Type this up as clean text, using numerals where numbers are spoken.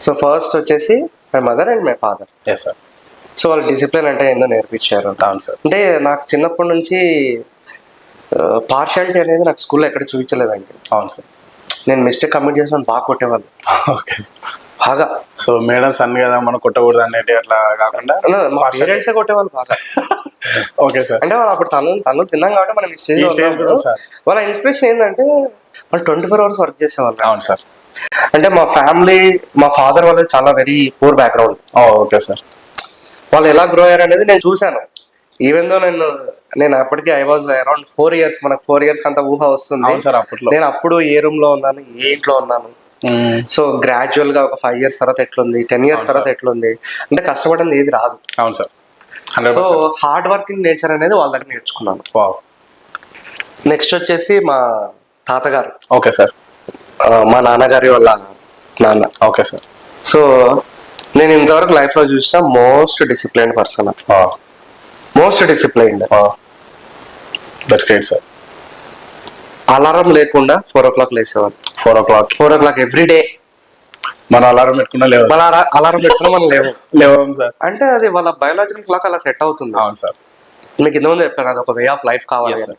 So first వచ్చేసి my mother and my father. Yes sir. So వాళ్ళు discipline అంటే ఏందో నేర్పించారు. అవును సార్. అంటే నాకు చిన్నప్పటి నుంచి పార్షాలిటీ అనేది నాకు స్కూల్లో ఎక్కడ చూపించలేదండి. అవును సార్. నేను మిస్టేక్ కమిట్ చేసిన బాగా కొట్టేవాళ్ళు. Okay sir. బాగా. సో మేడమ్స్ అన్ని కదా మనం కొట్టకూడదు అనేది అట్లా కాకుండా మా పేరెంట్సే కొట్టేవాళ్ళు బాగా. Okay sir. అంటే వాళ్ళు అప్పుడు తను తిన్నాం కాబట్టి మనం ఈ స్టేజ్ కూడా సార్. వాళ్ళ ఇన్స్పిరేషన్ ఏంటంటే వాళ్ళు 24 hours వర్క్ చేసేవాళ్ళు. అవును సార్. అంటే మా ఫ్యామిలీ, మా ఫాదర్ వాళ్ళు చాలా very poor background. Okay sir. వాళ్ళు ఎలా గ్రో అయ్యారు అనేది నేను చూశాను. ఈవెన్ దో నేను అప్పటికి ఐ వాజ్ అరౌండ్ 4 years. మనకు 4 years అంత ఊహ వస్తుంది. నేను అప్పుడు ఏ రూమ్ లో ఉన్నాను, ఏ ఇంట్లో ఉన్నాను. సో గ్రాడ్యువల్ గా ఒక 5 years తర్వాత ఎట్లుంది, 10 years తర్వాత ఎట్లుంది అంటే కష్టపడింది ఏది రాదు. అవును sir. So hard working nature అనేది వాళ్ళ దగ్గర నేర్చుకున్నాను. నెక్స్ట్ వచ్చేసి మా తాతగారు. Okay sir. మా నాన్నగారి వాళ్ళ నాన్న. Okay sir. సో నేను ఇంతవరకు లైఫ్ లో చూసిన most disciplined person. Most disciplined. That's great sir. Alarm లేకుండా 4 o'clock లేసేవాళ్ళు. 4 o'clock every day. మన అలారం పెట్టుకున్నా లేవు. మన అలారం పెట్టుకున్నా మనం లేవు సార్. అంటే అది వాళ్ళ బయోలాజికల్ క్లాక్ అలా సెట్ అవుతుంది. అవును సార్. మీకు ఇంతకుముందు చెప్పాను అది ఒక వే ఆఫ్ లైఫ్ కావాలి.